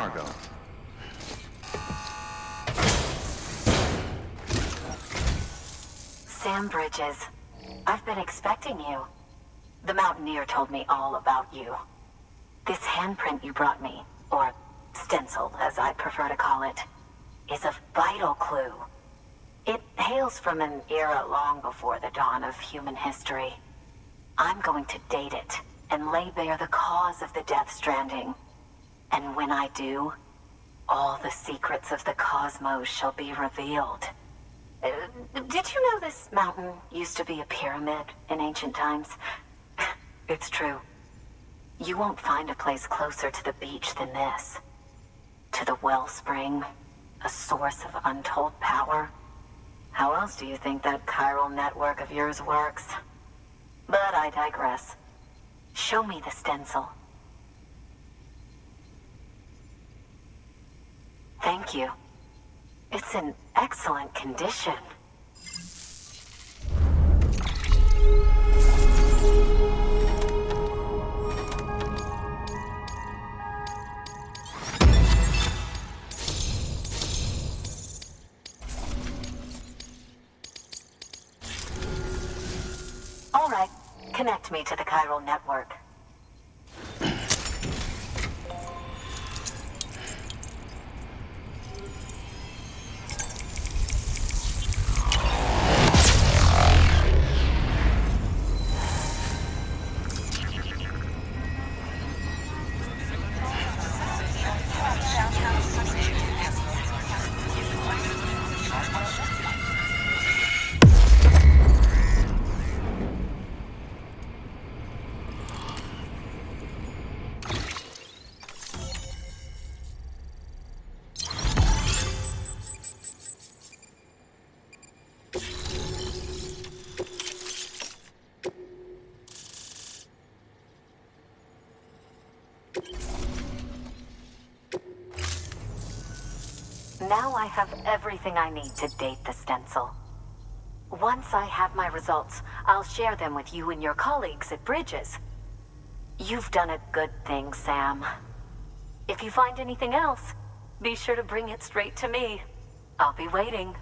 cargo. Sam Bridges, I've been expecting you. The Mountaineer told me all about you. This handprint you brought me, or stencil as I prefer to call it, is a vital clue. It hails from an era long before the dawn of human history. I'm going to date it and lay bare the cause of the Death Stranding. And when I do, all the secrets of the cosmos shall be revealed. Did you know this mountain used to be a pyramid in ancient times? It's true. You won't find a place closer to the beach than this. To the wellspring, a source of untold power. How else do you think that chiral network of yours works? But I digress. Show me the stencil. Thank you. It's in excellent condition. All right, connect me to the chiral network. Now I have everything I need to date the stencil. Once I have my results, I'll share them with you and your colleagues at Bridges. You've done a good thing, Sam. If you find anything else, be sure to bring it straight to me. I'll be waiting.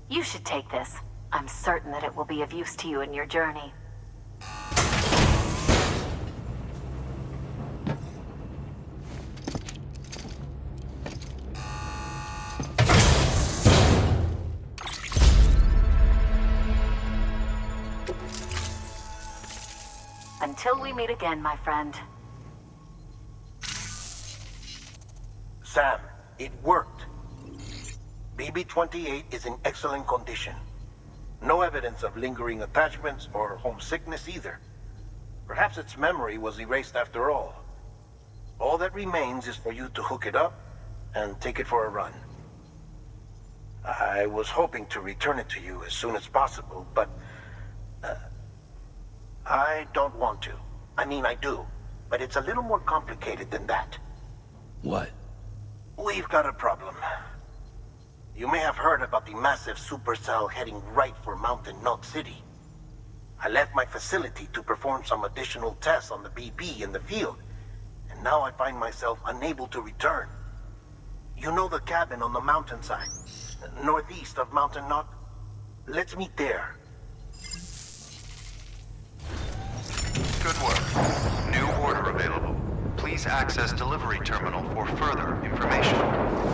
You should take this. I'm certain that it will be of use to you in your journey. Until we meet again, my friend. Sam, it worked. BB-28 is in excellent condition. No evidence of lingering attachments or homesickness either. Perhaps its memory was erased after all. All that remains is for you to hook it up and take it for a run. I was hoping to return it to you as soon as possible, but I don't want to. I mean, I do, but it's a little more complicated than that. What? We've got a problem. You may have heard about the massive supercell heading right for Mountain Knot City. I left my facility to perform some additional tests on the BB in the field, and now I find myself unable to return. You know the cabin on the mountainside, northeast of Mountain Knot? Let's meet there. Good work. New order available. Please access delivery terminal for further information.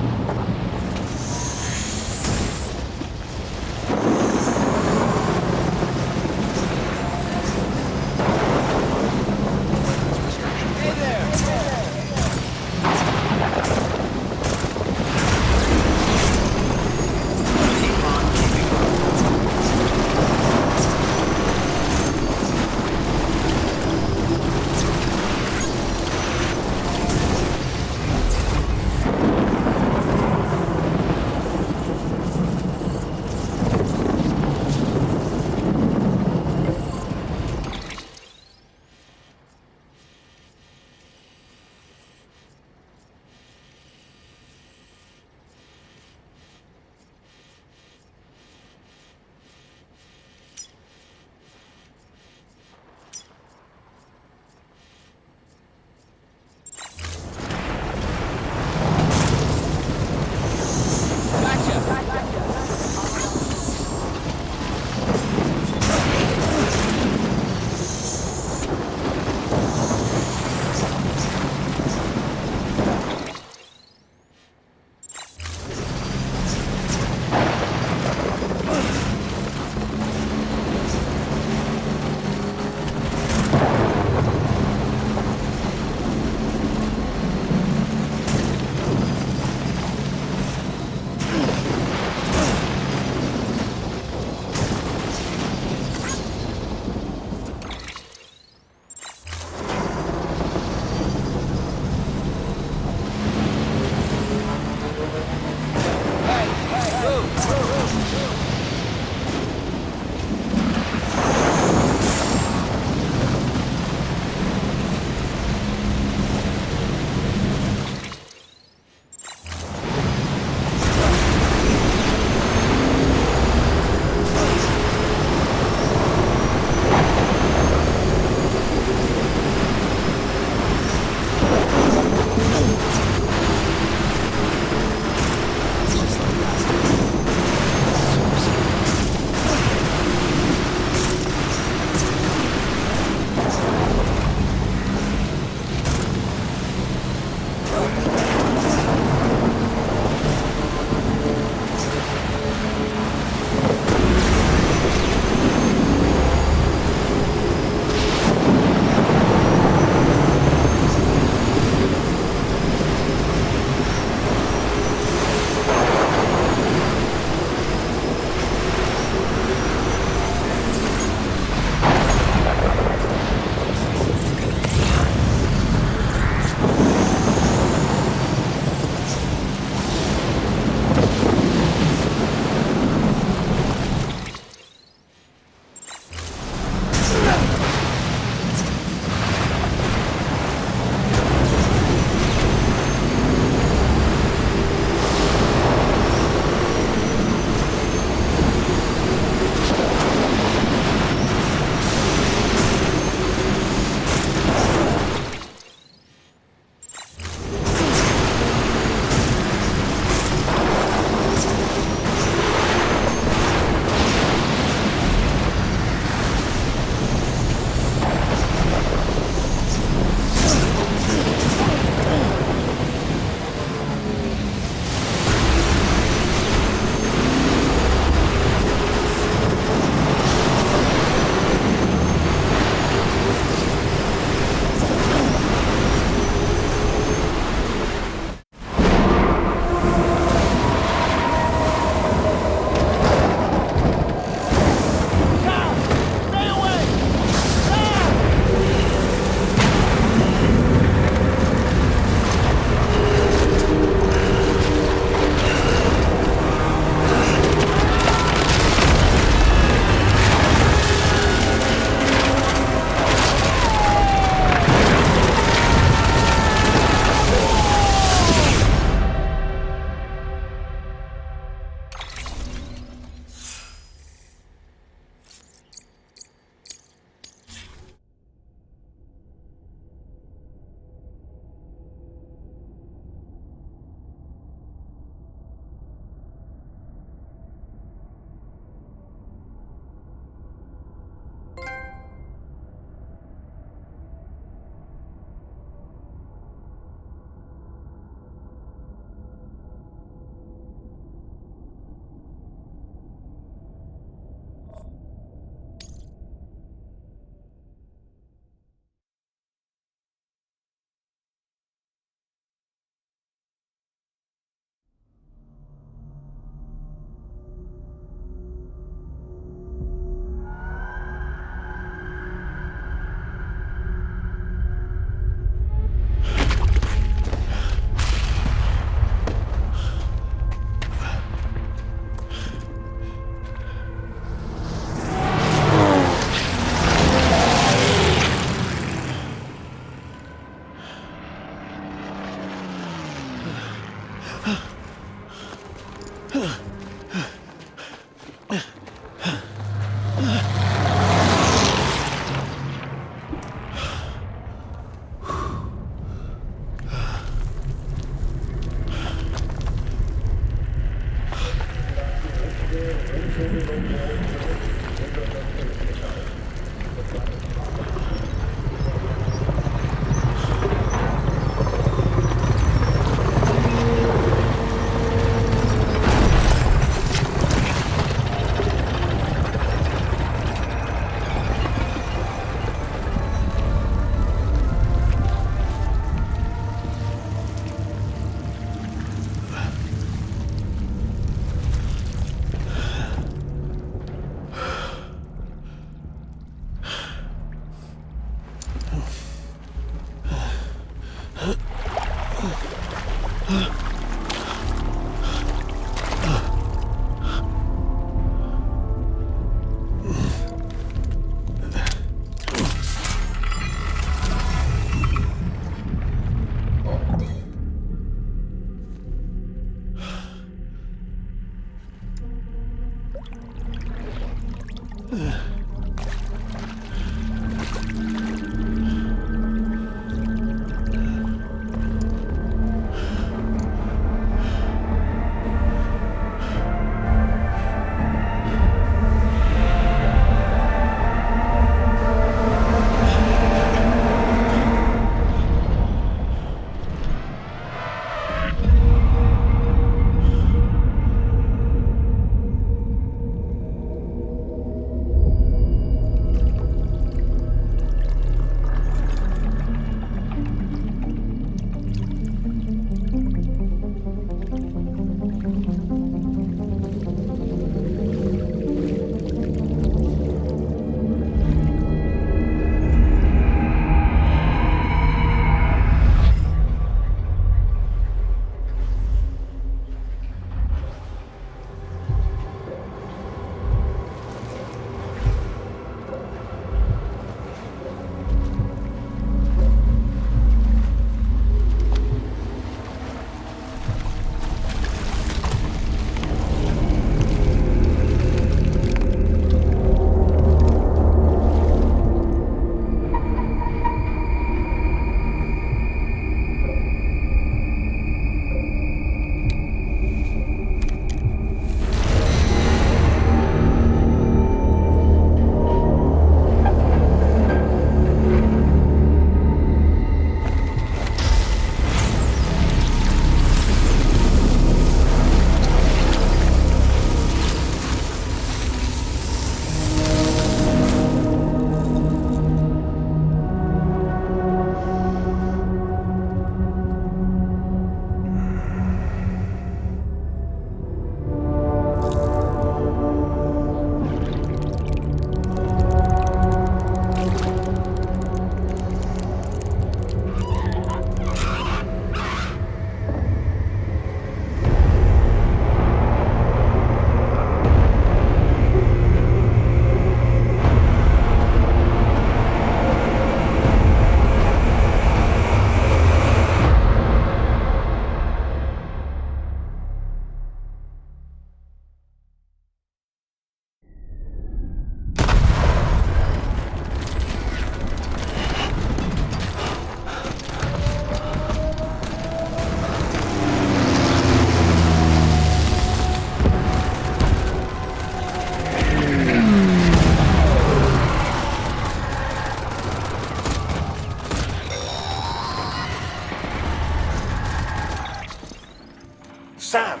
Sam!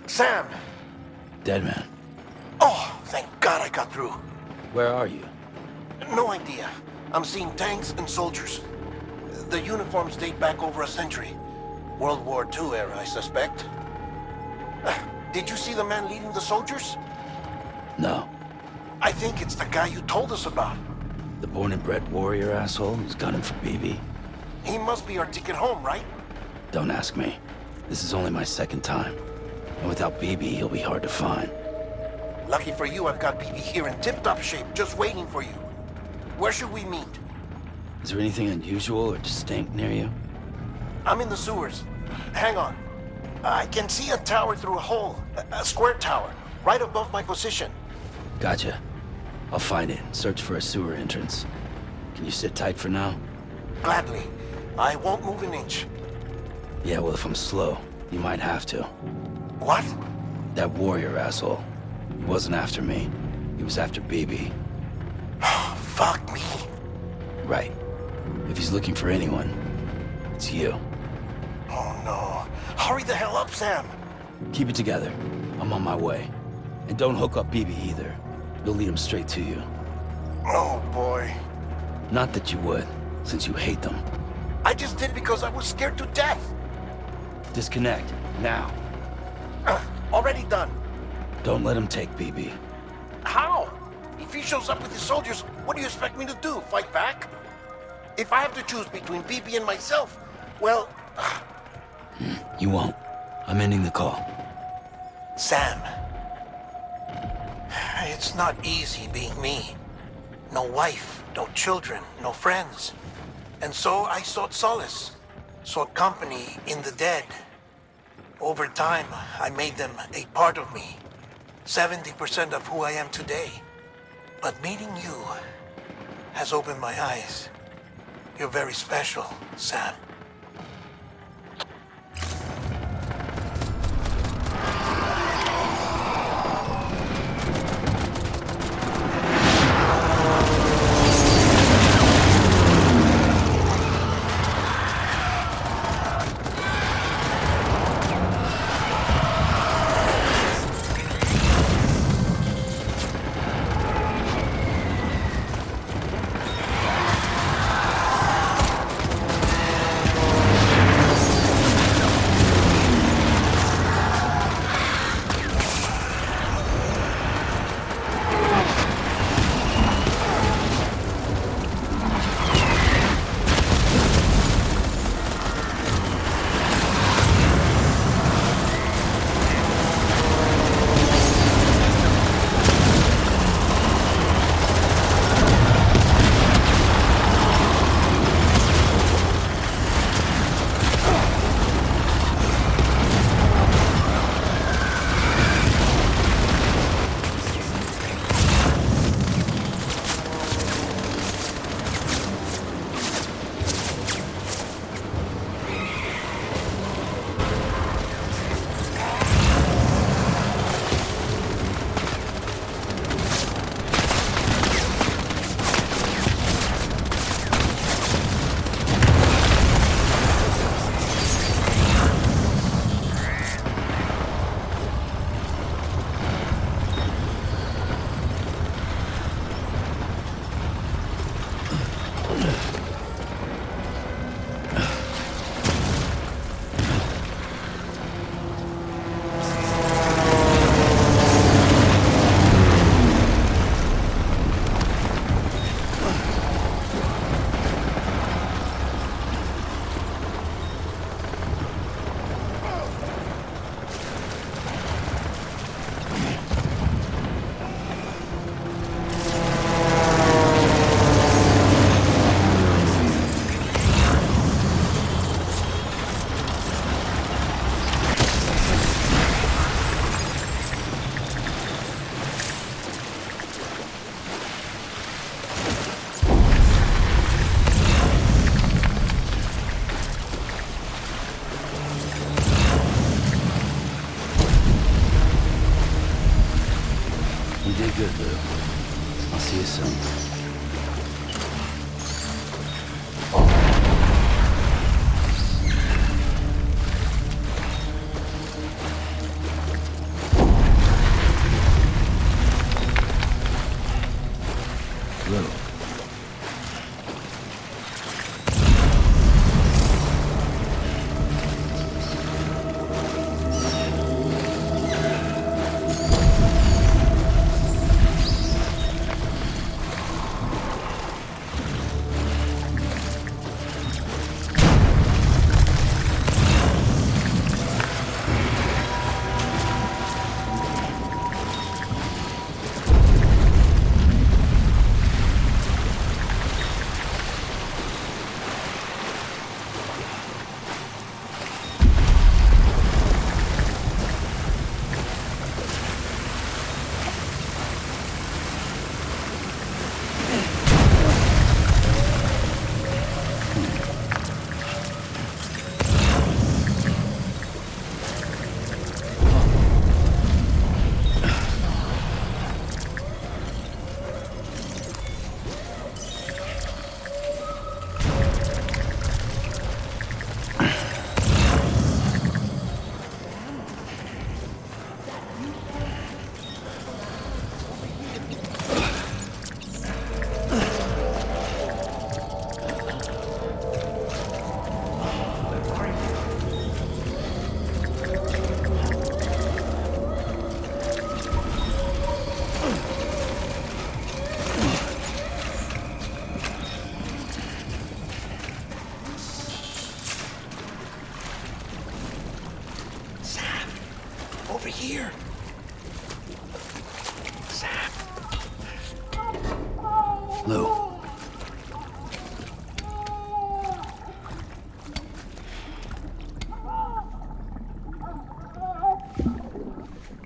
Sam! Deadman, Oh, thank God I got through. where are you? No idea. I'm seeing tanks and soldiers. The uniforms date back over a century. World War II era, I suspect. Did you see the man leading the soldiers? No. I think it's the guy you told us about. The born and bred warrior asshole who's gunning for BB? He must be our ticket home, right? Don't ask me. This is only my second time. And without BB, he'll be hard to find. Lucky for you, I've got BB here in tip-top shape, just waiting for you. Where should we meet? Is there anything unusual or distinct near you? I'm in the sewers. Hang on. I can see a tower through a hole. A square tower, right above my position. Gotcha. I'll find it and search for a sewer entrance. Can you sit tight for now? Gladly. I won't move an inch. Yeah, well, if I'm slow, you might have to. What? That warrior asshole. He wasn't after me. He was after BB. Fuck me. Right. If he's looking for anyone, it's you. Oh no. Hurry the hell up, Sam. Keep it together. I'm on my way. And don't hook up BB either. You'll lead him straight to you. Oh boy. Not that you would, since you hate them. I just did because I was scared to death. Disconnect, now. Already done. Don't let him take BB. How? If he shows up with his soldiers, what do you expect me to do? Fight back? If I have to choose between BB and myself, well... You won't. I'm ending the call. Sam. It's not easy being me. No wife, no children, no friends. And so I sought solace, sought company in the dead. Over time, I made them a part of me. 70% of who I am today. But meeting you has opened my eyes. You're very special, Sam. You did good, Lou. I'll see you soon. Lou. Lou.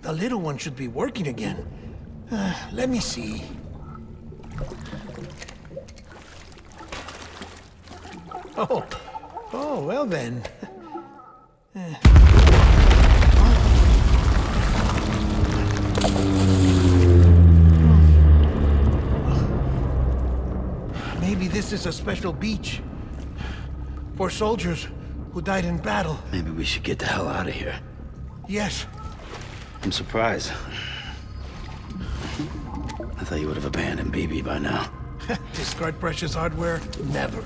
The little one should be working again. Let me see. Oh, well then. Maybe this is a special beach for soldiers who died in battle. Maybe we should get the hell out of here. Yes. I'm surprised. I thought you would have abandoned BB by now. Discard precious hardware? Never.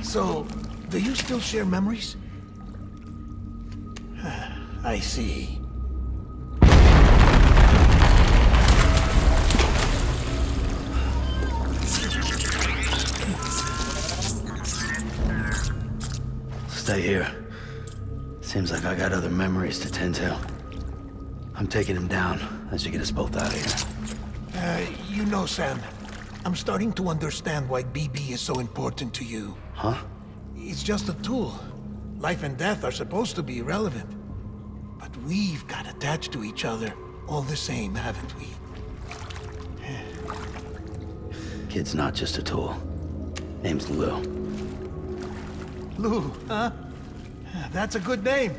So, do you still share memories? I see. Stay here. Seems like I got other memories to tend to. I'm taking him down. That should get us both out of here. You know, Sam, I'm starting to understand why BB is so important to you. Huh? It's just a tool. Life and death are supposed to be irrelevant. But we've got attached to each other all the same, haven't we? Kid's not just a tool. Name's Lou. Lou, huh? That's a good name.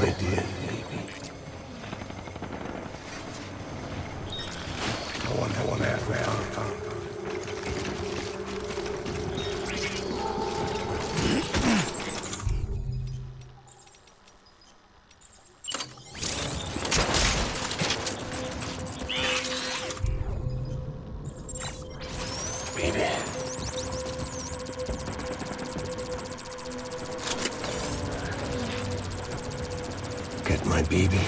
My dear baby. I want to ask now. Baby. Get my baby.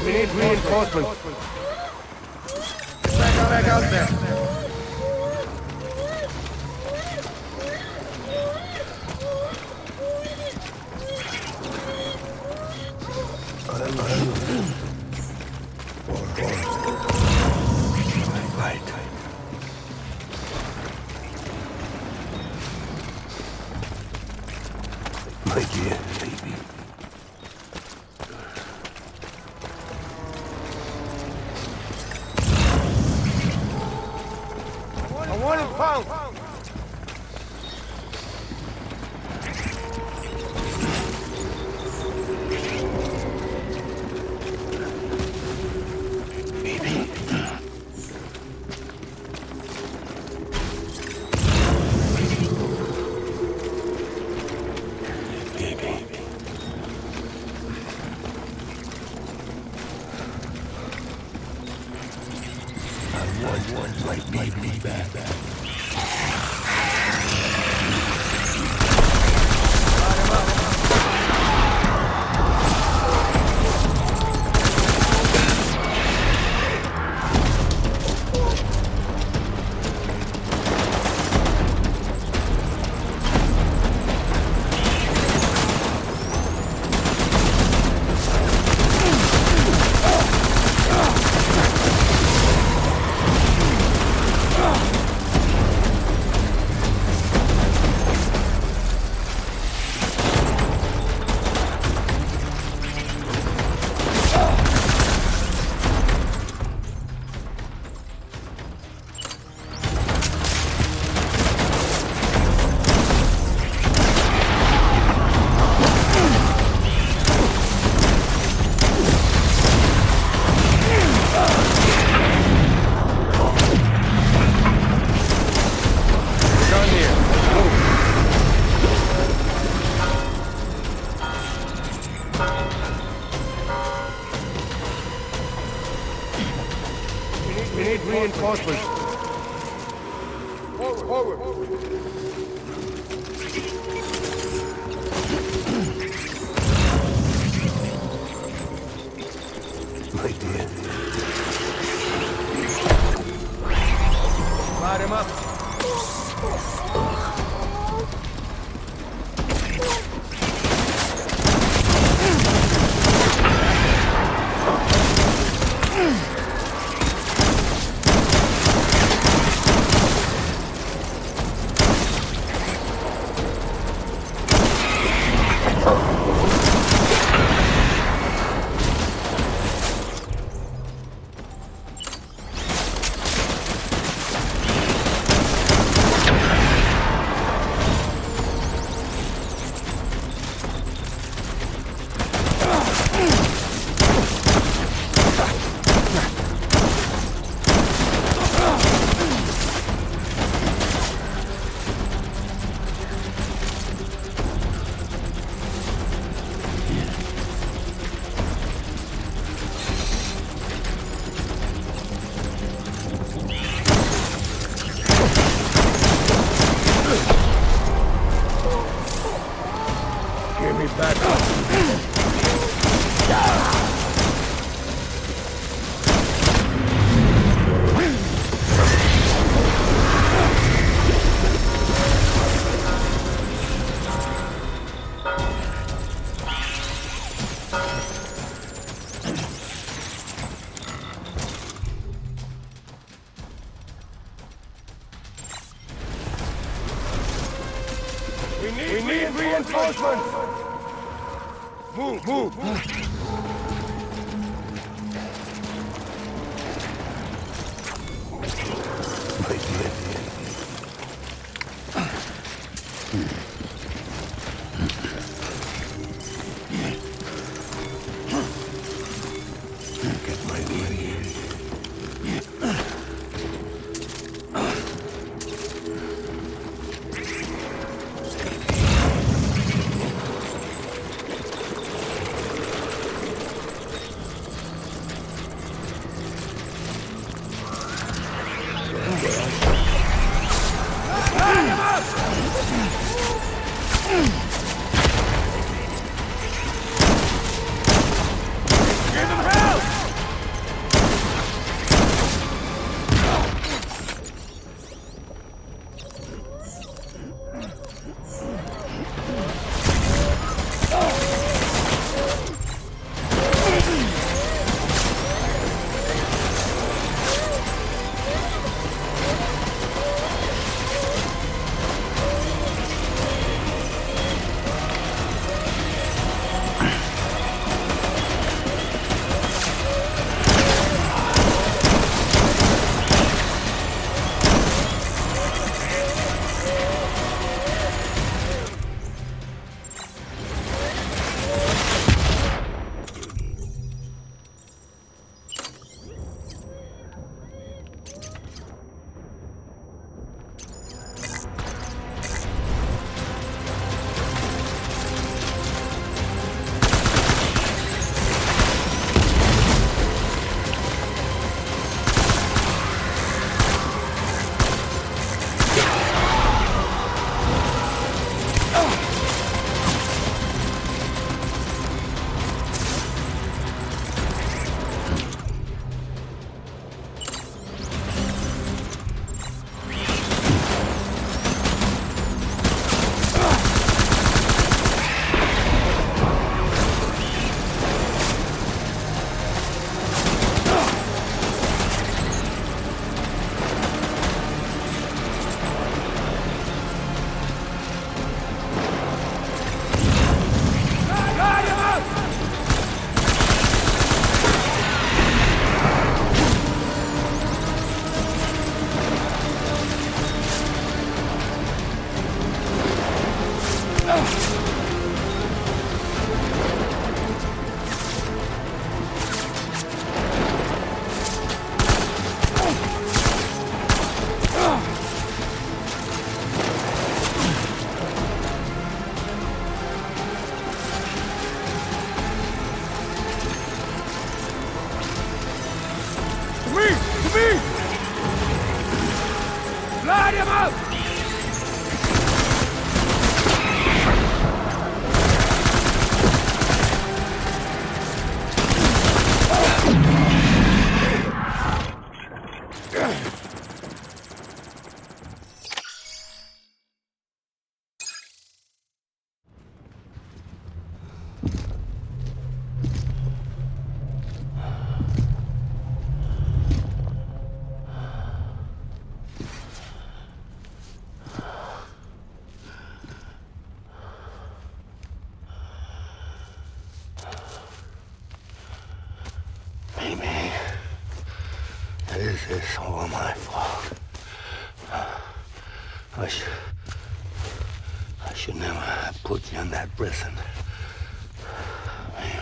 We need reinforcements. Back out there. My dear baby. I want it found. My baby back. We need reinforcements. Forward. My dear. Fire him up. Give me back up. We need reinforcements. Move. My dear. Get my baby. Amy, this is all my fault. I should never have put you in that prison. Amy.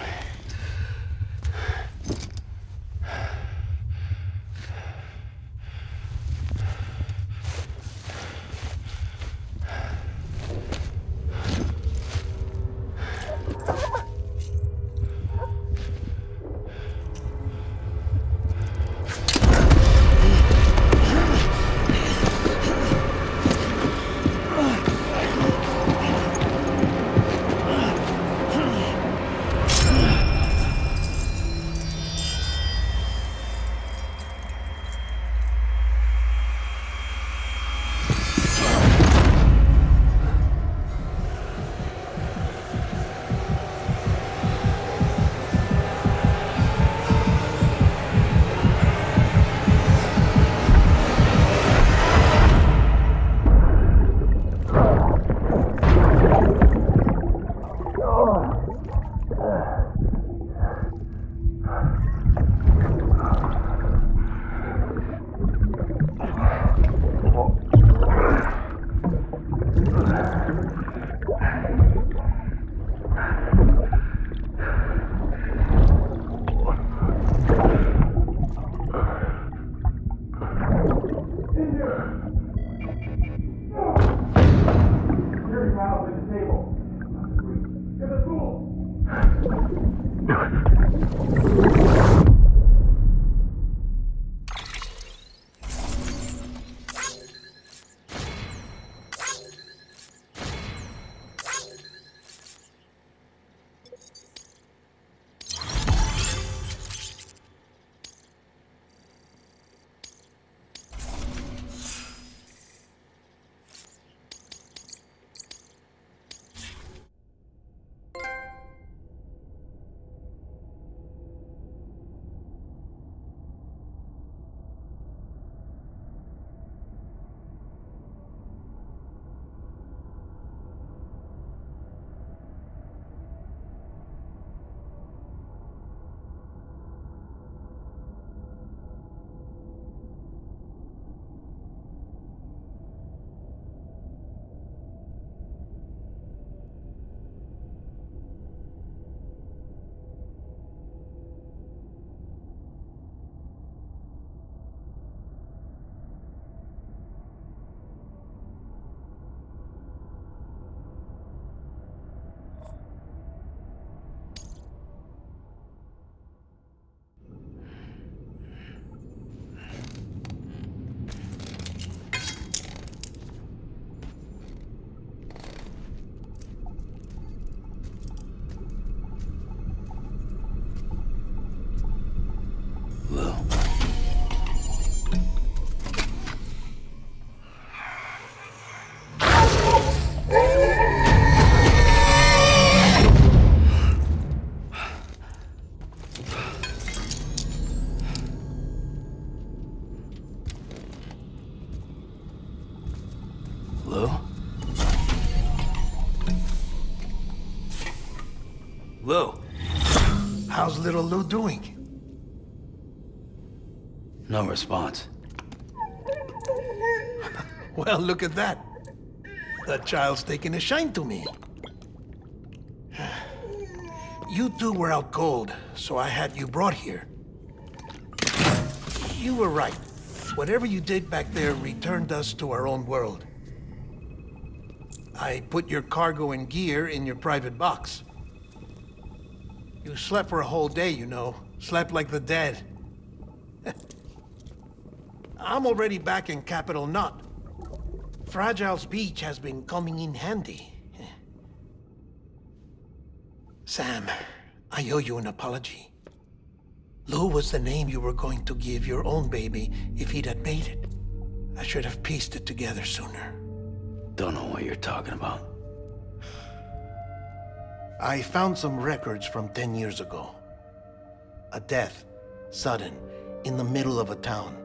Lou? Lou? How's little Lou doing? No response. Well, look at that. The child's taking a shine to me. You two were out cold, so I had you brought here. You were right. Whatever you did back there returned us to our own world. I put your cargo and gear in your private box. You slept for a whole day, you know. Slept like the dead. I'm already back in Capital Knot. Fragile's beach has been coming in handy. Sam, I owe you an apology. Lou was the name you were going to give your own baby if he'd had made it. I should have pieced it together sooner. Don't know what you're talking about. I found some records from 10 years ago. A death, sudden, in the middle of a town.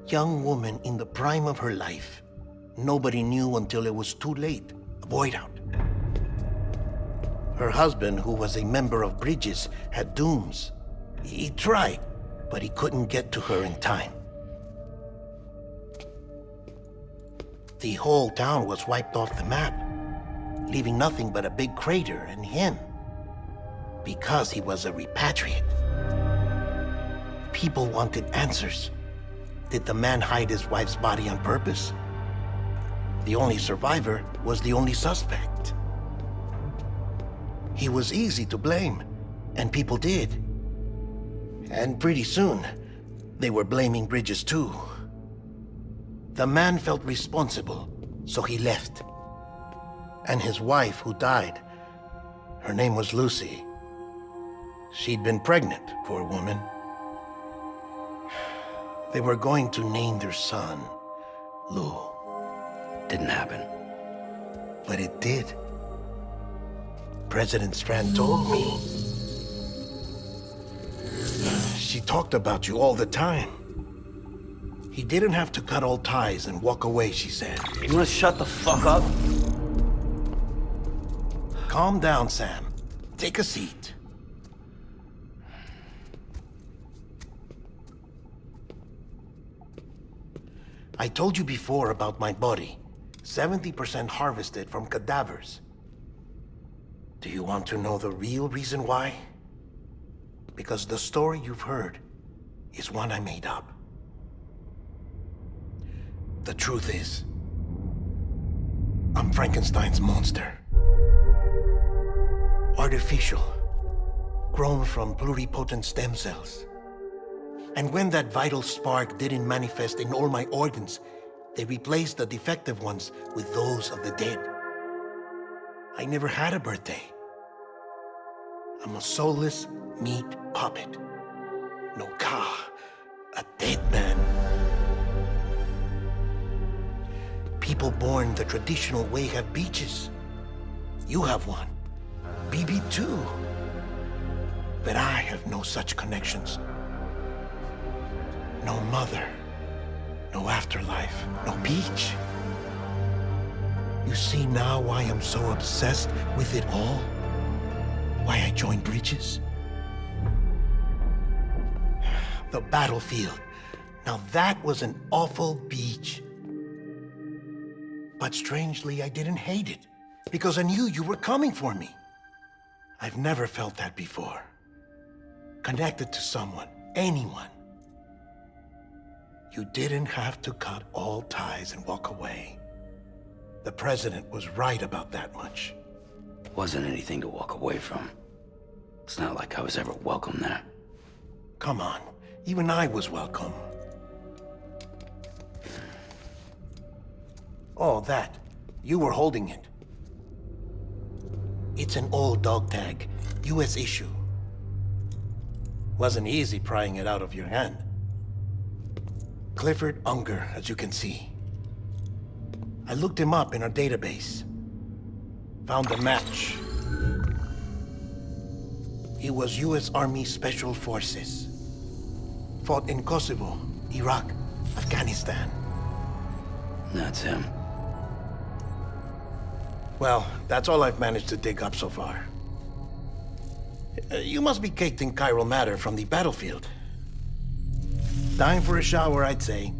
Young woman in the prime of her life. Nobody knew until it was too late. A void out. Her husband, who was a member of Bridges, had dooms. He tried, but he couldn't get to her in time. The whole town was wiped off the map, leaving nothing but a big crater and him. Because he was a repatriate. People wanted answers. Did the man hide his wife's body on purpose? The only survivor was the only suspect. He was easy to blame, and people did. And pretty soon, they were blaming Bridges too. The man felt responsible, so he left. And his wife, who died, her name was Lucy. She'd been pregnant, poor woman. They were going to name their son Lou. Didn't happen. But it did. President Strand told me. She talked about you all the time. He didn't have to cut all ties and walk away, she said. You wanna shut the fuck up? Calm down, Sam. Take a seat. I told you before about my body. 70% harvested from cadavers. Do you want to know the real reason why? Because the story you've heard is one I made up. The truth is, I'm Frankenstein's monster. Artificial, grown from pluripotent stem cells. And when that vital spark didn't manifest in all my organs, they replaced the defective ones with those of the dead. I never had a birthday. I'm a soulless meat puppet. No car, a dead man. People born the traditional way have beaches. You have one. BB too. But I have no such connections. No mother, no afterlife, no beach. You see now why I'm so obsessed with it all? Why I joined Bridges? The battlefield. Now that was an awful beach. But strangely, I didn't hate it, because I knew you were coming for me. I've never felt that before. Connected to someone, anyone. You didn't have to cut all ties and walk away. The president was right about that much. Wasn't anything to walk away from. It's not like I was ever welcome there. Come on, even I was welcome. Oh, that. You were holding it. It's an old dog tag, US issue. Wasn't easy prying it out of your hand. Clifford Unger, as you can see. I looked him up in our database. Found a match. He was US Army Special Forces. Fought in Kosovo, Iraq, Afghanistan. That's him. Well, that's all I've managed to dig up so far. You must be caked in chiral matter from the battlefield. Time for a shower, I'd say.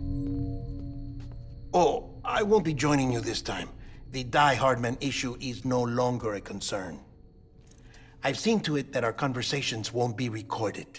Oh, I won't be joining you this time. The Die Hardman issue is no longer a concern. I've seen to it that our conversations won't be recorded.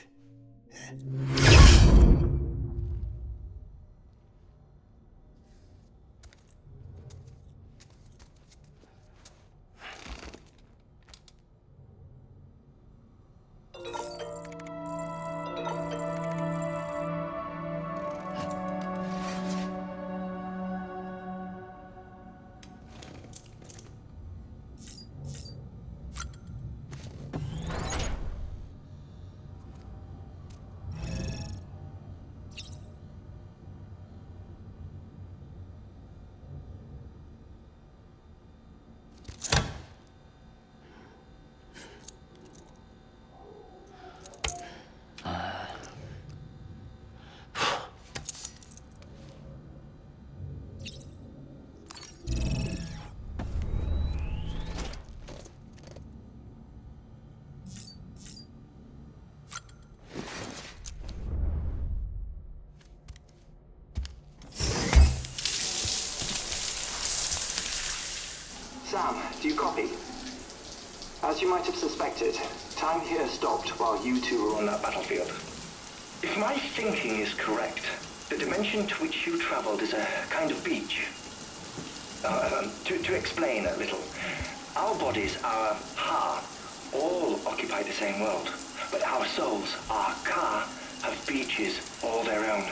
As you might have suspected, time here stopped while you two were on that battlefield. If my thinking is correct, the dimension to which you traveled is a kind of beach. To explain a little, our bodies, our Ha, all occupy the same world, but our souls, our Ka, have beaches all their own.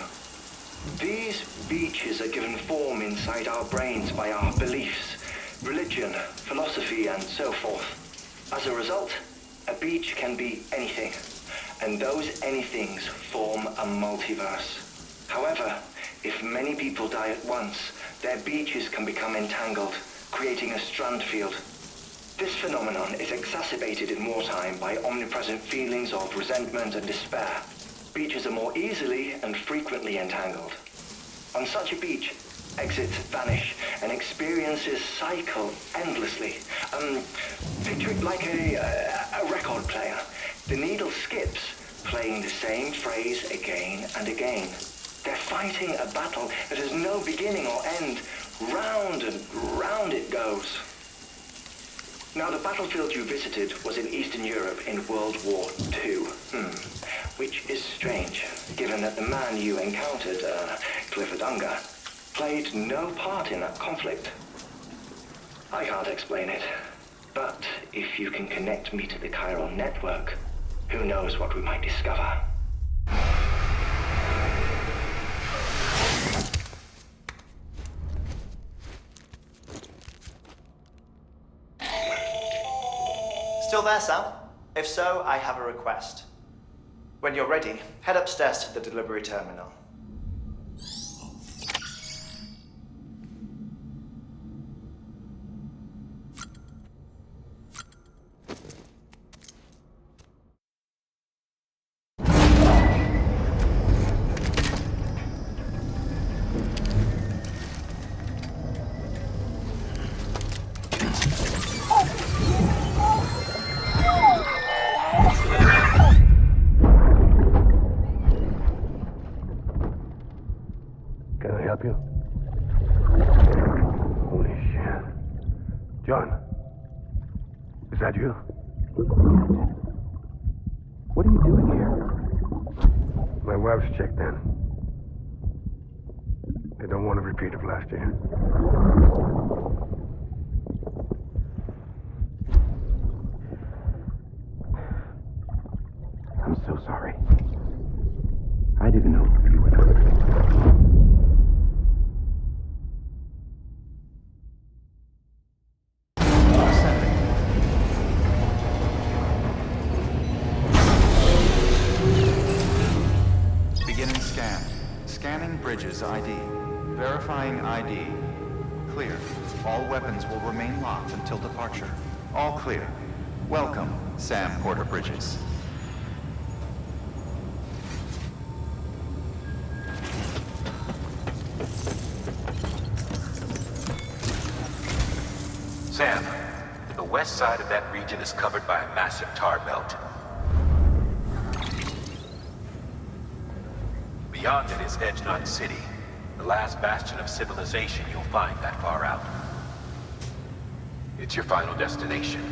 These beaches are given form inside our brains by our beliefs, religion, philosophy, and so forth. As a result, a beach can be anything, and those anythings form a multiverse. However, if many people die at once, their beaches can become entangled, creating a strand field. This phenomenon is exacerbated in wartime by omnipresent feelings of resentment and despair. Beaches are more easily and frequently entangled. On such a beach, exits vanish and experiences cycle endlessly. Picture it like a record player. The needle skips, playing the same phrase again and again. They're fighting a battle that has no beginning or end. Round and round it goes. Now, the battlefield you visited was in Eastern Europe in World War II. Which is strange, given that the man you encountered, Clifford, played no part in that conflict. I can't explain it, but if you can connect me to the chiral network, who knows what we might discover. Still there, Sam? If so, I have a request. When you're ready, head upstairs to the delivery terminal. Can I help you? Holy shit. John, is that you? What are you doing here? My wife's checked in. They don't want a repeat of last year. I'm so sorry. I didn't know you were doing it. Beginning scan. Scanning bridges ID. Verifying ID. Clear. All weapons will remain locked until departure. All clear. Welcome, Sam Porter Bridges. Sam, the west side of that region is covered by a massive tar belt. Beyond it is Edgenot City, the last bastion of civilization you'll find that far out. It's your final destination.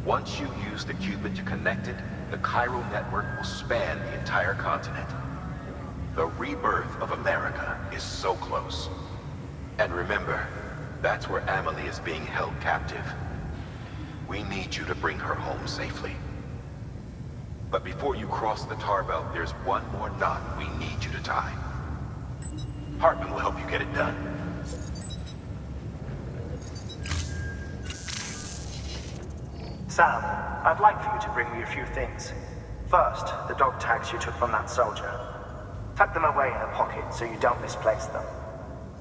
Once you use the qubit to connect it, the chiral network will span the entire continent. The rebirth of America is so close. And remember, that's where Amelie is being held captive. We need you to bring her home safely. But before you cross the tar belt, there's one more knot we need you to tie. Hartman will help you get it done. Sam, I'd like for you to bring me a few things. First, the dog tags you took from that soldier. Tuck them away in a pocket so you don't misplace them.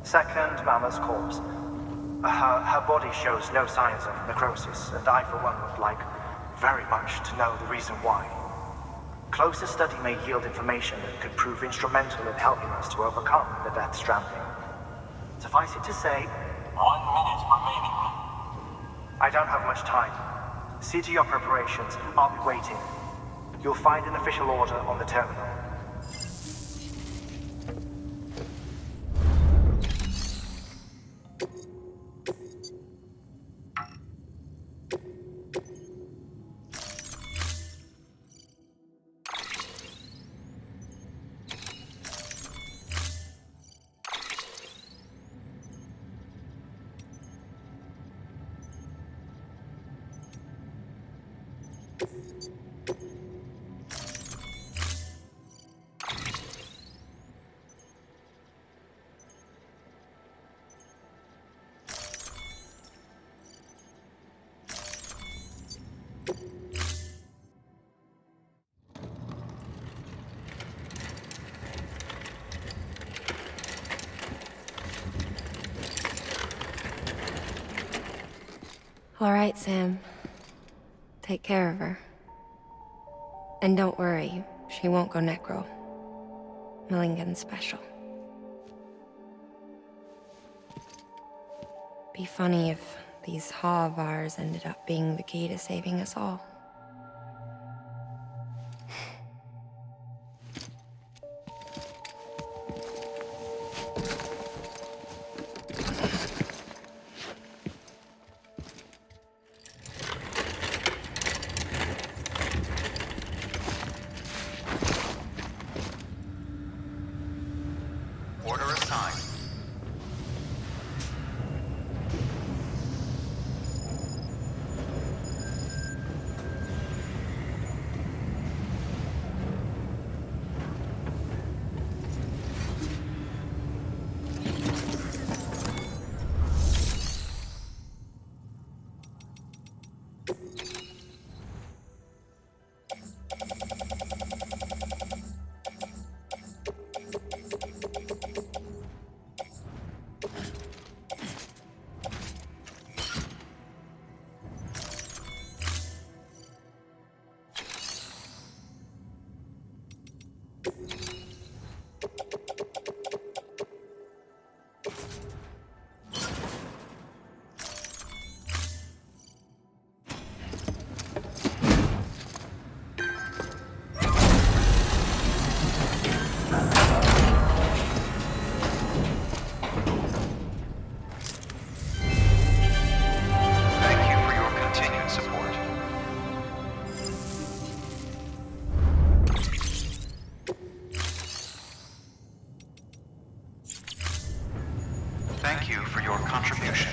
Second, Mama's corpse. Her body shows no signs of necrosis, and I, for one, would like very much to know the reason why. Closer study may yield information that could prove instrumental in helping us to overcome the Death Stranding. Suffice it to say, 1 minute remaining. I don't have much time. See to your preparations. I'll be waiting. You'll find an official order on the terminal. All right, Sam. Take care of her. And don't worry, she won't go necro. Millingen's special. Be funny if these Ha of ours ended up being the key to saving us all. Order assigned. Thank you for your continued support. Thank you for your contribution.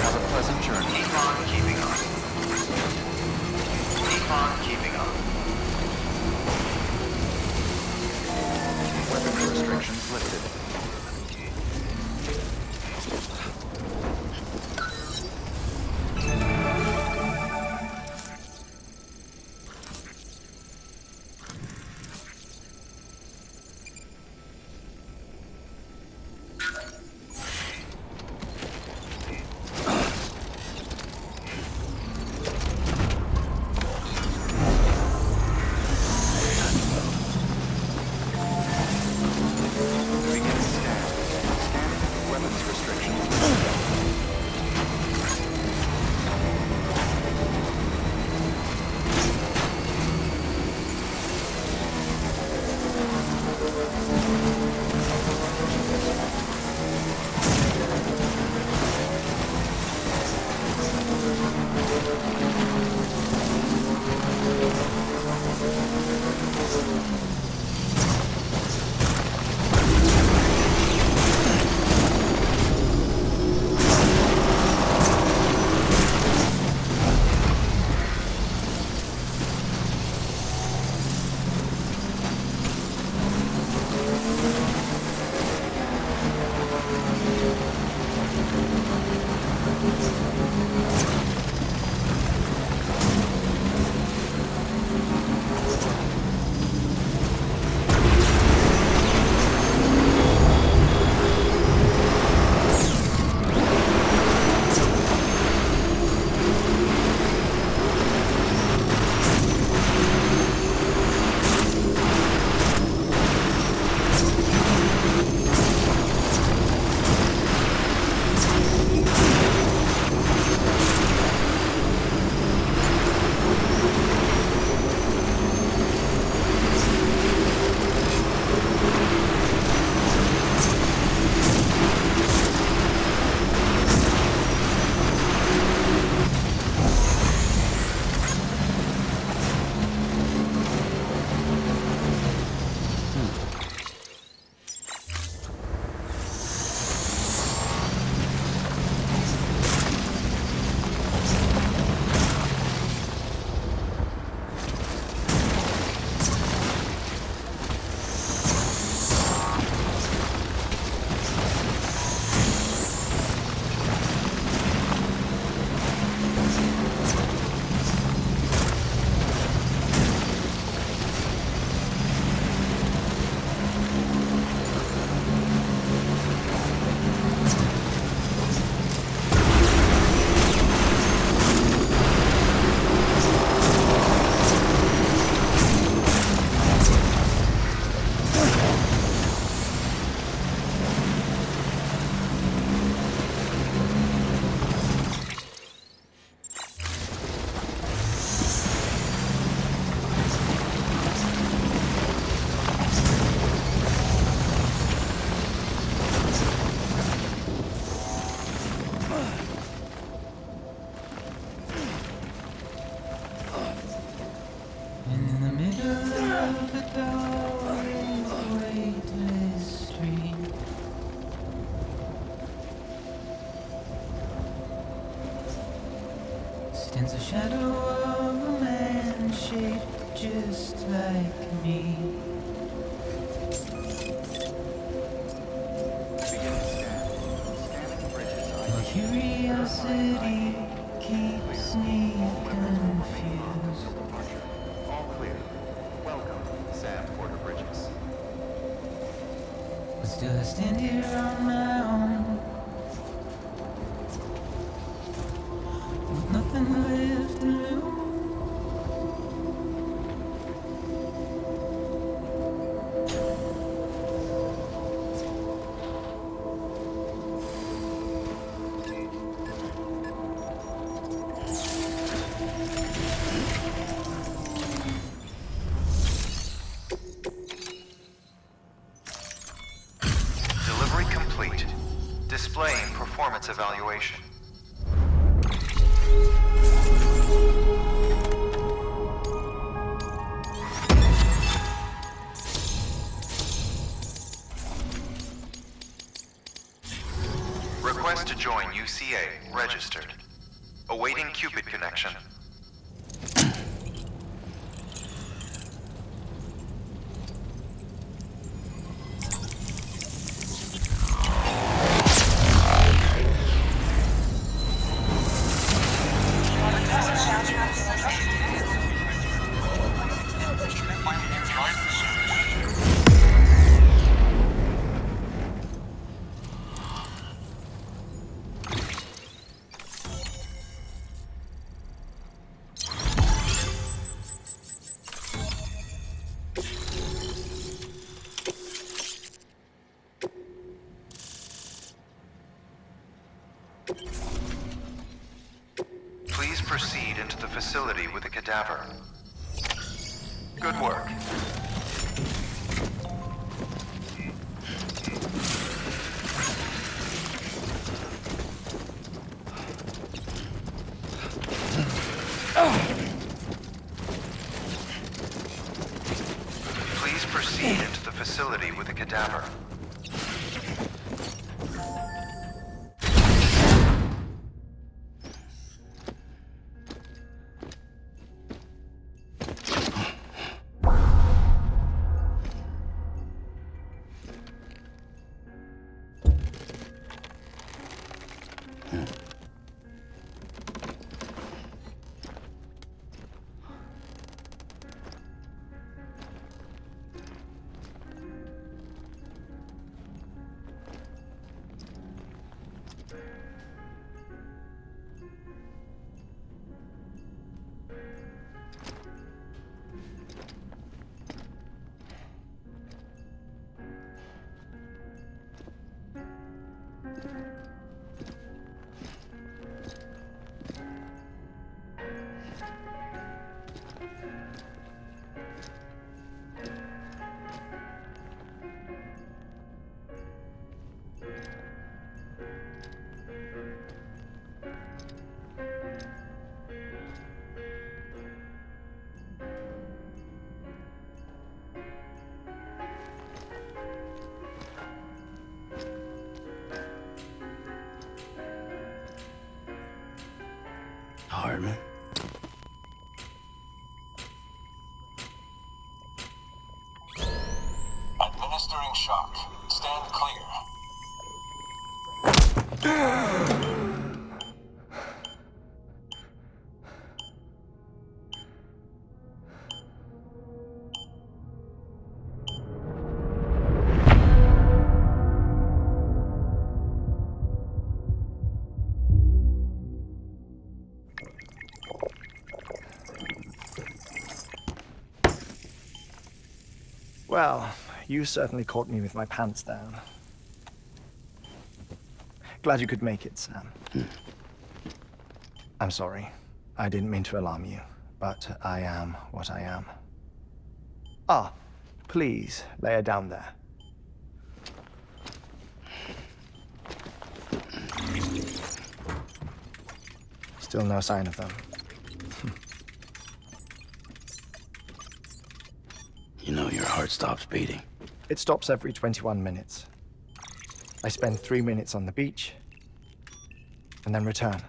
Have a pleasant journey. Keep on keeping on. Keep on keeping on. Weapons restrictions lifted. Begin Stands a shadow of a man shaped just like me. Beginning scan. Scanning bridges My ID. curiosity keeps me confused. Departure. All clear. Welcome, Sam Porter Bridges. But still I stand here on my own, with nothing left to lose. Delivery complete. Displaying performance evaluation. Request to join UCA. Registered. Awaiting Cupid connection. Please proceed into the facility with the cadaver. Good work. Please proceed into the facility with the cadaver. Hardman. Administering shock. Stand clear. Well, you certainly caught me with my pants down. Glad you could make it, Sam. I'm sorry. I didn't mean to alarm you, but I am what I am. Ah, please, lay her down there. Still no sign of them. You know your heart stops beating. It stops every 21 minutes. I spend 3 minutes on the beach, and then return.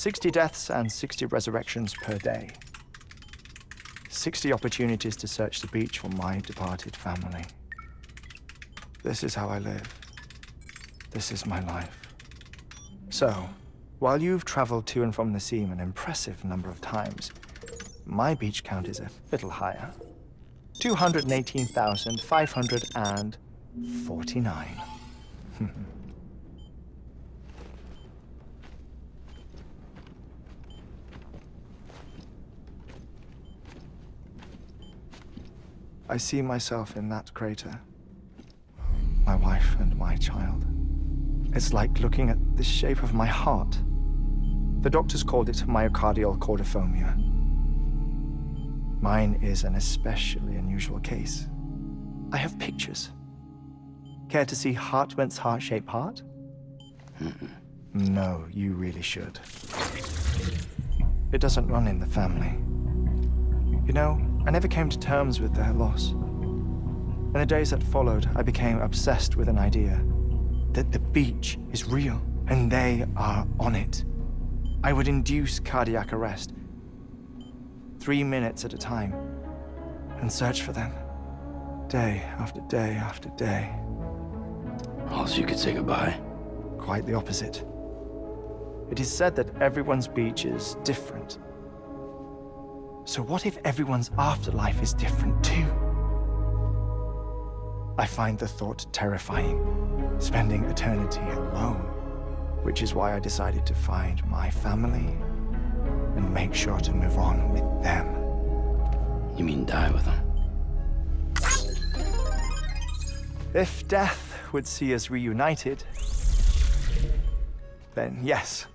60 deaths and 60 resurrections per day. 60 opportunities to search the beach for my departed family. This is how I live. This is my life. So, while you've traveled to and from the scene an impressive number of times, my beach count is a little higher. 218,549. I see myself in that crater. My wife and my child. It's like looking at the shape of my heart. The doctors called it myocardial cordiformia. Mine is an especially unusual case. I have pictures. Care to see Hartman's heart-shaped heart? No, you really should. It doesn't run in the family. You know, I never came to terms with their loss. In the days that followed, I became obsessed with an idea that the beach is real and they are on it. I would induce cardiac arrest, 3 minutes at a time, and search for them, day after day after day. Also, you could say goodbye. Quite the opposite. It is said that everyone's beach is different. So what if everyone's afterlife is different too? I find the thought terrifying, spending eternity alone, which is why I decided to find my family and make sure to move on with them. You mean die with them? If death would see us reunited, then yes.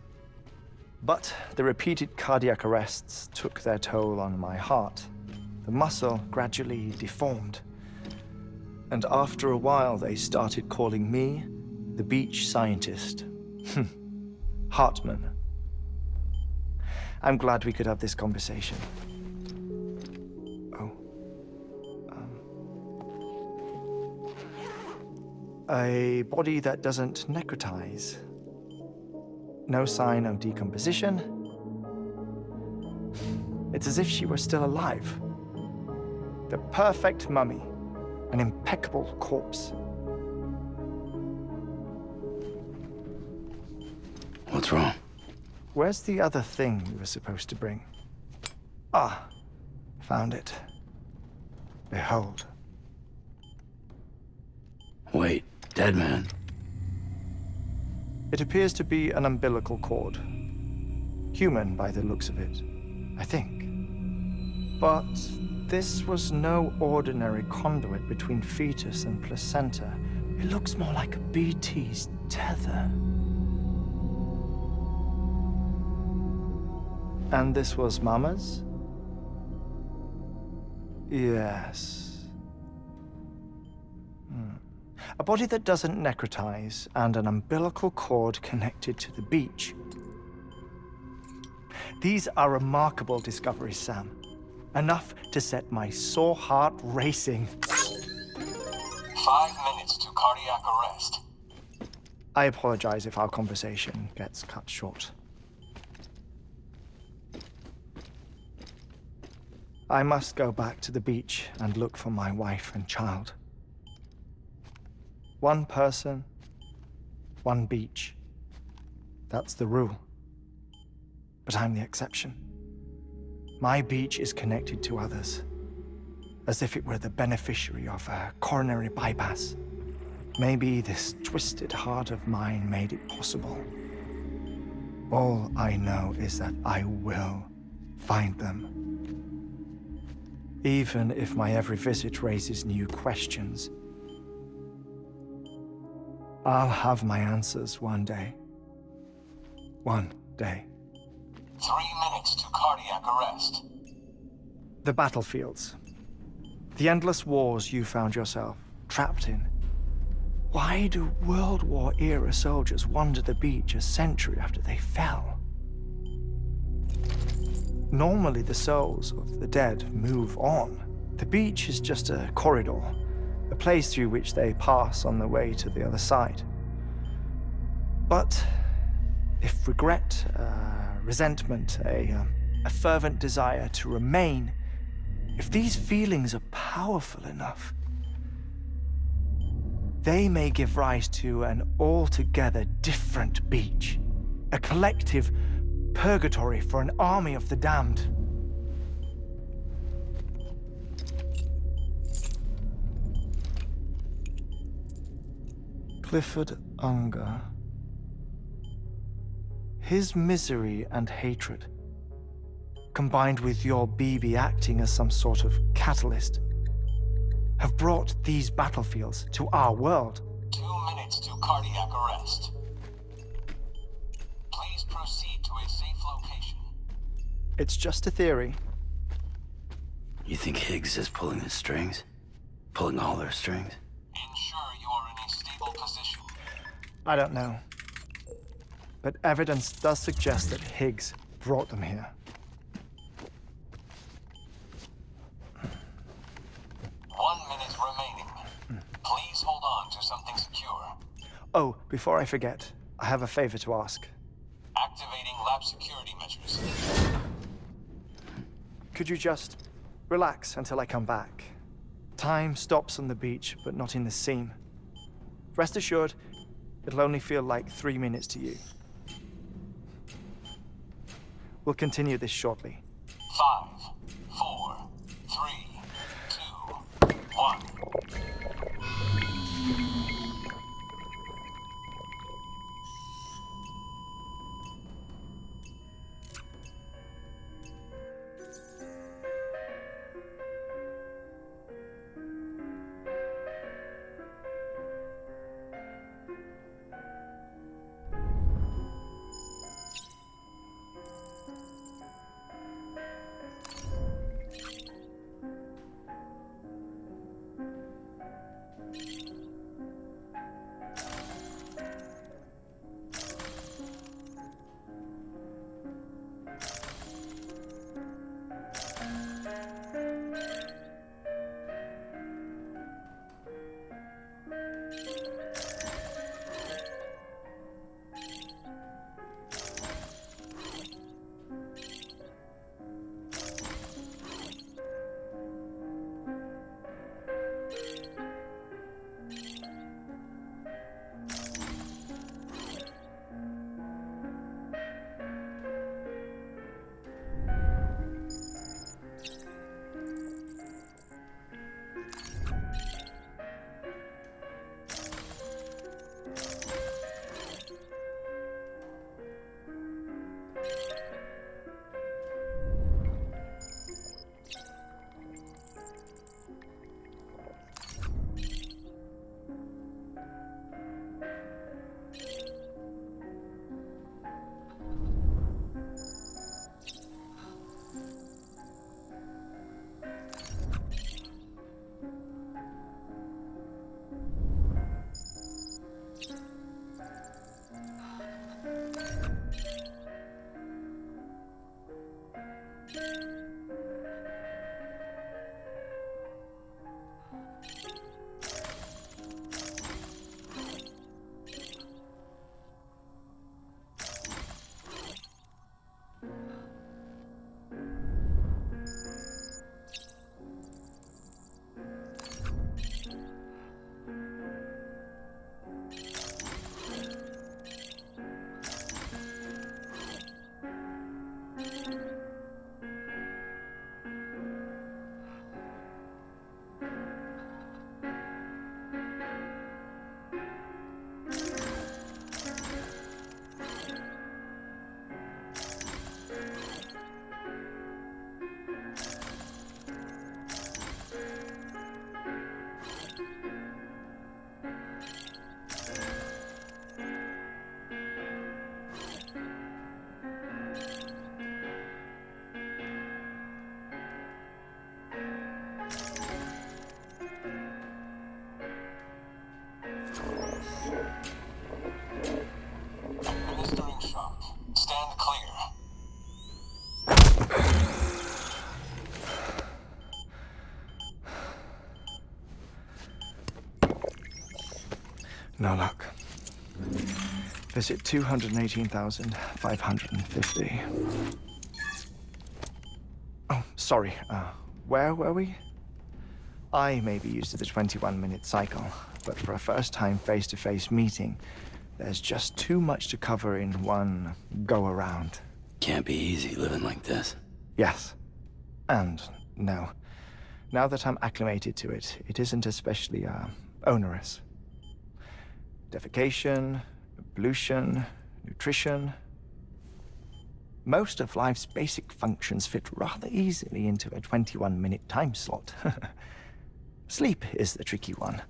But the repeated cardiac arrests took their toll on my heart. The muscle gradually deformed. And after a while, they started calling me the beach scientist. Hartman. I'm glad we could have this conversation. A body that doesn't necrotize. No sign of decomposition. It's as if she were still alive. The perfect mummy. An impeccable corpse. What's wrong? Where's the other thing you were supposed to bring? Ah, found it. Behold. Wait, Deadman. It appears to be an umbilical cord. Human by the looks of it, I think. But this was no ordinary conduit between fetus and placenta. It looks more like a BT's tether. And this was Mama's? Yes. A body that doesn't necrotize and an umbilical cord connected to the beach. These are remarkable discoveries, Sam. Enough to set my sore heart racing. 5 minutes to cardiac arrest. I apologize if our conversation gets cut short. I must go back to the beach and look for my wife and child. One person, one beach. That's the rule. But I'm the exception. My beach is connected to others, as if it were the beneficiary of a coronary bypass. Maybe this twisted heart of mine made it possible. All I know is that I will find them. Even if my every visit raises new questions, I'll have my answers one day. One day. 3 minutes to cardiac arrest. The battlefields. The endless wars you found yourself trapped in. Why do World War-era soldiers wander the beach a century after they fell? Normally, the souls of the dead move on. The beach is just a corridor, a place through which they pass on the way to the other side. But if regret, resentment, a fervent desire to remain, if these feelings are powerful enough, they may give rise to an altogether different beach, a collective purgatory for an army of the damned. Clifford Unger. His misery and hatred, combined with your BB acting as some sort of catalyst, have brought these battlefields to our world. 2 minutes to cardiac arrest. Please proceed to a safe location. It's just a theory. You think Higgs is pulling the strings? Pulling all their strings? Ensure you are in a stable position. I don't know. But evidence does suggest that Higgs brought them here. 1 minute remaining. Please hold on to something secure. Oh, before I forget, I have a favor to ask. Activating lab security measures. Could you just relax until I come back? Time stops on the beach, but not in the scene. Rest assured, it'll only feel like 3 minutes to you. We'll continue this shortly. 5, 4, 3, 2, 1. Administering shock. Stand clear. No luck. Visit 218,550. Oh, sorry. Where were we? I may be used to the 21-minute cycle, but for a first-time face-to-face meeting, there's just too much to cover in one go-around. Can't be easy living like this. Yes. And no. Now that I'm acclimated to it, it isn't especially, onerous. Defecation, ablution, nutrition. Most of life's basic functions fit rather easily into a 21-minute time slot. Sleep is the tricky one.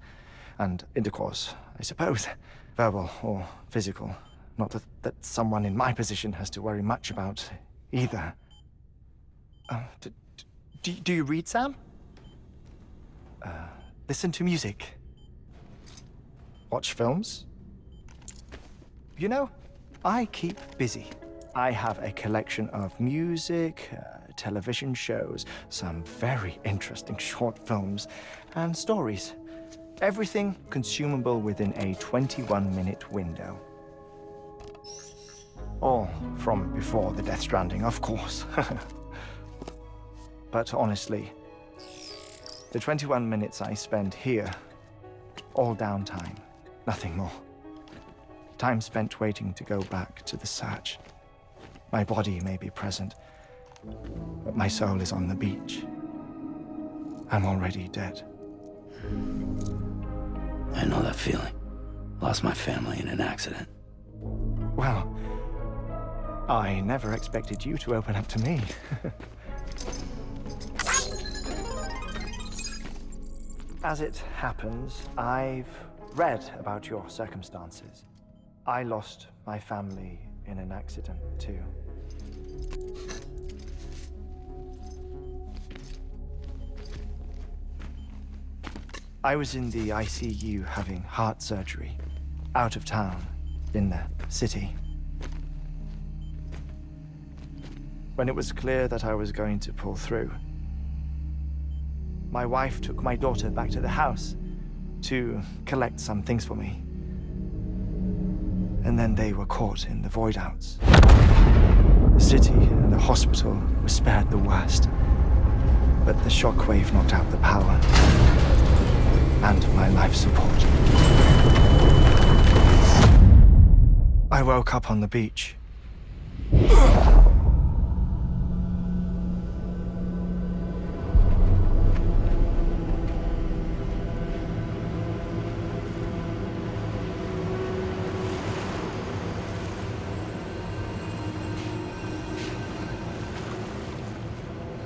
And intercourse, I suppose. Verbal or physical. Not that someone in my position has to worry much about either. Do you read, Sam? Listen to music. Watch films. You know, I keep busy. I have a collection of music, television shows, some very interesting short films, and stories. Everything consumable within a 21-minute window. All from before the Stranding, of course. But honestly, the 21 minutes I spend here, all downtime, nothing more. Time spent waiting to go back to the search. My body may be present, but my soul is on the beach. I'm already dead. I know that feeling. Lost my family in an accident. Well, I never expected you to open up to me. As it happens, I've read about your circumstances. I lost my family in an accident, too. I was in the ICU having heart surgery, out of town, in the city. When it was clear that I was going to pull through, my wife took my daughter back to the house to collect some things for me. And then they were caught in the void-outs. The city and the hospital were spared the worst, but the shockwave knocked out the power and my life support. I woke up on the beach.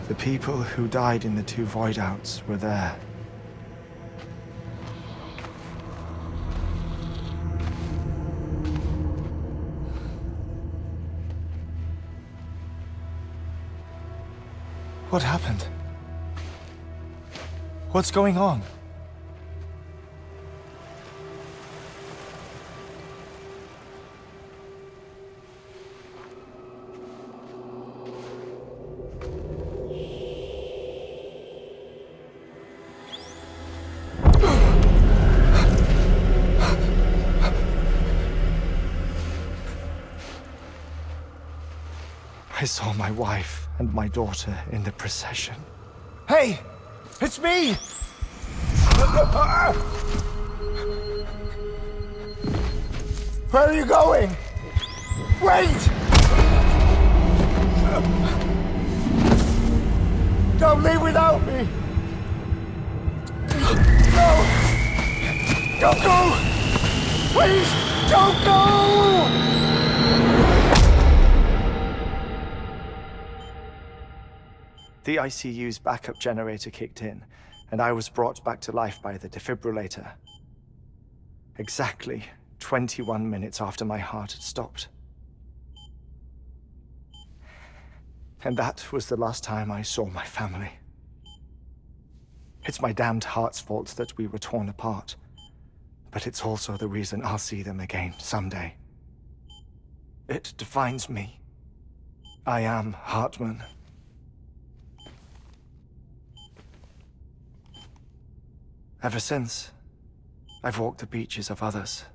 The people who died in the two void-outs were there. What happened? What's going on? I saw my wife and my daughter in the procession. Hey! It's me! Where are you going? Wait! Don't leave without me! No! Don't go! Please, don't go! The ICU's backup generator kicked in, and I was brought back to life by the defibrillator. Exactly 21 minutes after my heart had stopped. And that was the last time I saw my family. It's my damned heart's fault that we were torn apart, but it's also the reason I'll see them again someday. It defines me. I am Hartman. Ever since, I've walked the beaches of others.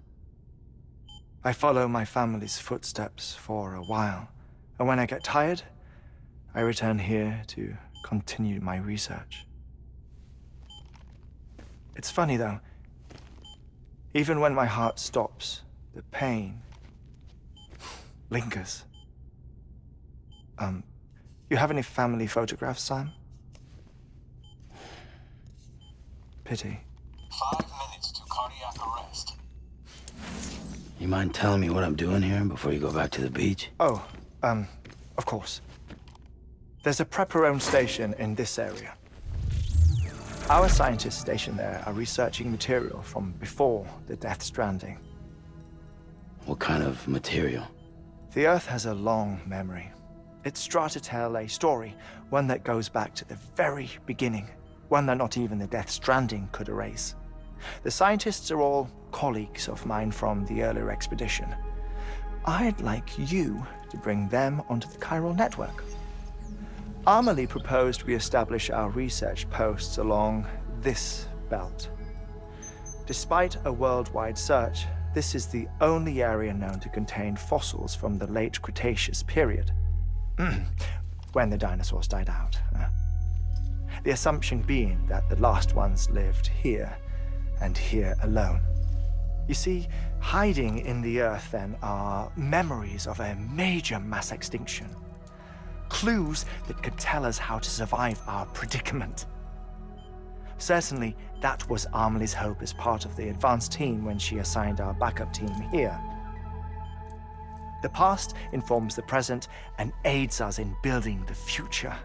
I follow my family's footsteps for a while, and when I get tired, I return here to continue my research. It's funny though, even when my heart stops, the pain lingers. You have any family photographs, Sam? Pity. 5 minutes to cardiac arrest. You mind telling me what I'm doing here before you go back to the beach? Oh, of course. There's a prepper-owned station in this area. Our scientists stationed there are researching material from before the Death Stranding. What kind of material? The Earth has a long memory. It's trying to tell a story, one that goes back to the very beginning, one that not even the Death Stranding could erase. The scientists are all colleagues of mine from the earlier expedition. I'd like you to bring them onto the chiral network. Amelie proposed we establish our research posts along this belt. Despite a worldwide search, this is the only area known to contain fossils from the late Cretaceous period, when the dinosaurs died out. The assumption being that the last ones lived here, and here alone. You see, hiding in the Earth then are memories of a major mass extinction. Clues that could tell us how to survive our predicament. Certainly, that was Amelie's hope as part of the advanced team when she assigned our backup team here. The past informs the present and aids us in building the future.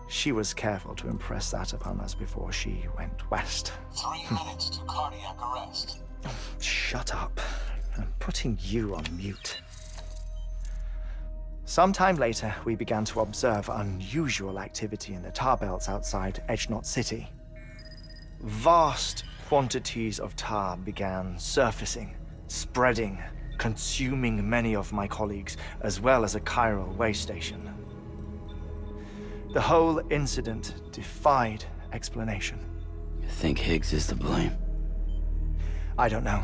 She was careful to impress that upon us before she went west. 3 minutes to cardiac arrest. Shut up. I'm putting you on mute. Sometime later, we began to observe unusual activity in the tar belts outside Edgenot City. Vast quantities of tar began surfacing, spreading, consuming many of my colleagues, as well as a chiral way station. The whole incident defied explanation. You think Higgs is to blame? I don't know,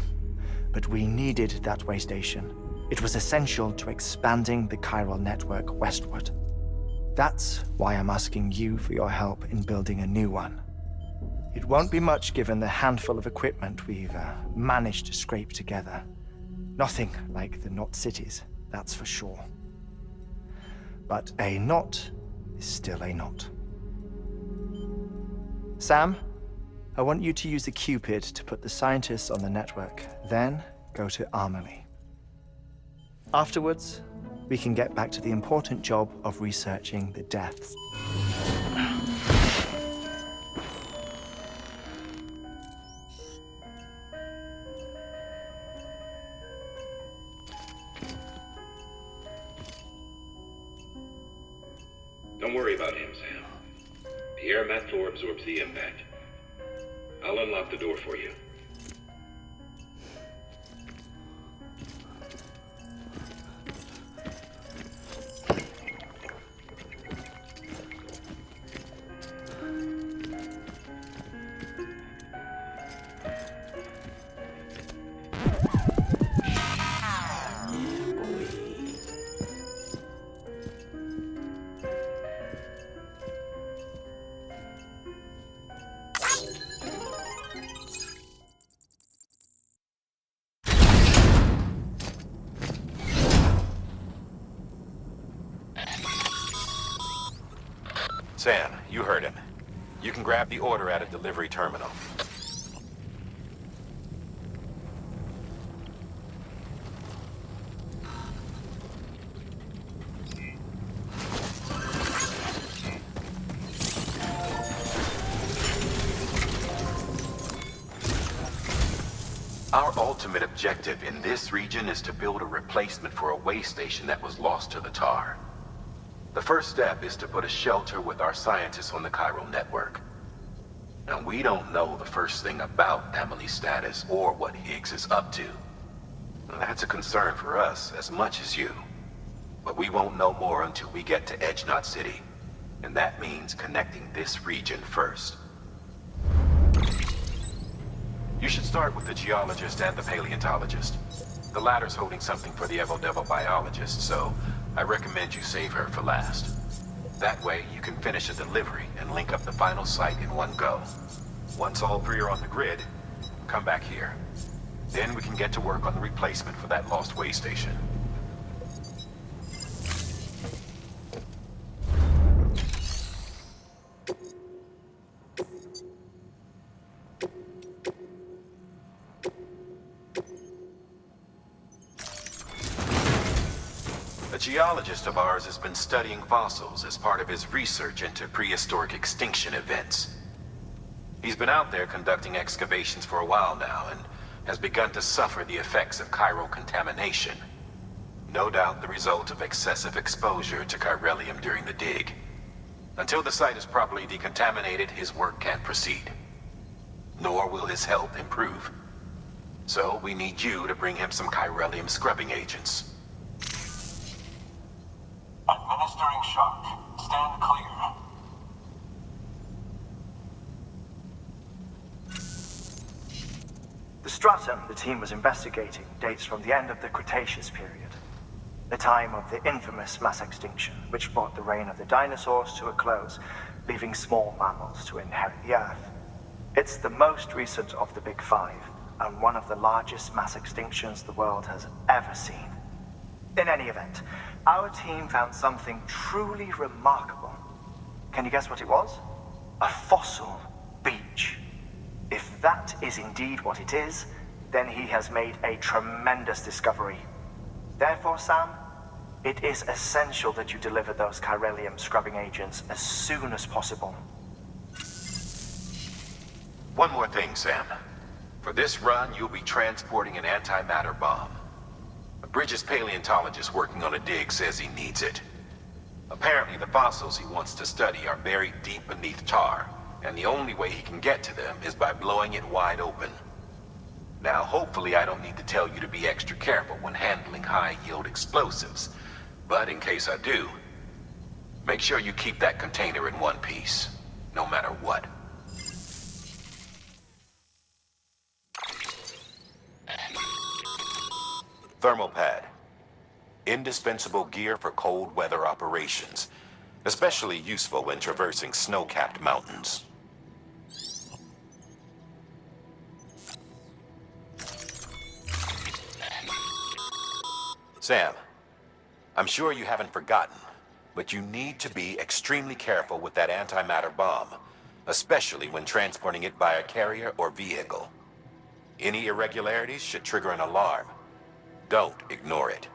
but we needed that way station. It was essential to expanding the chiral network westward. That's why I'm asking you for your help in building a new one. It won't be much given the handful of equipment we've managed to scrape together. Nothing like the knot cities, that's for sure. But a knot is still a knot. Sam, I want you to use the Cupid to put the scientists on the network, then go to Amelie. Afterwards, we can get back to the important job of researching the deaths. Don't worry about him, Sam. The air mat floor absorbs the impact. I'll unlock the door for you. Sam, you heard him. You can grab the order at a delivery terminal. Our ultimate objective in this region is to build a replacement for a way station that was lost to the tar. The first step is to put a shelter with our scientists on the chiral network. Now, we don't know the first thing about Amelie's status or what Higgs is up to. That's a concern for us as much as you. But we won't know more until we get to Edgenot City. And that means connecting this region first. You should start with the geologist and the paleontologist. The latter's holding something for the Evo-Devil biologist, so I recommend you save her for last. That way, you can finish a delivery and link up the final site in one go. Once all three are on the grid, come back here. Then we can get to work on the replacement for that lost way station. A geologist of ours has been studying fossils as part of his research into prehistoric extinction events. He's been out there conducting excavations for a while now and has begun to suffer the effects of chiral contamination. No doubt the result of excessive exposure to chiralium during the dig. Until the site is properly decontaminated, his work can't proceed. Nor will his health improve. So we need you to bring him some chiralium scrubbing agents. Administering shock. Stand clear. The stratum the team was investigating dates from the end of the Cretaceous period, the time of the infamous mass extinction, which brought the reign of the dinosaurs to a close, leaving small mammals to inherit the Earth. It's the most recent of the Big Five, and one of the largest mass extinctions the world has ever seen. In any event, our team found something truly remarkable. Can you guess what it was? A fossil beach. If that is indeed what it is, then he has made a tremendous discovery. Therefore, Sam, it is essential that you deliver those chiralium scrubbing agents as soon as possible. One more thing, Sam. For this run, you'll be transporting an antimatter bomb. A Bridges paleontologist working on a dig says he needs it. Apparently, the fossils he wants to study are buried deep beneath tar, and the only way he can get to them is by blowing it wide open. Now, hopefully I don't need to tell you to be extra careful when handling high-yield explosives, but in case I do, make sure you keep that container in one piece, no matter what. Thermal pad. Indispensable gear for cold weather operations, especially useful when traversing snow-capped mountains. Sam, I'm sure you haven't forgotten, but you need to be extremely careful with that antimatter bomb, especially when transporting it by a carrier or vehicle. Any irregularities should trigger an alarm. Don't ignore it.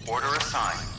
Order assigned.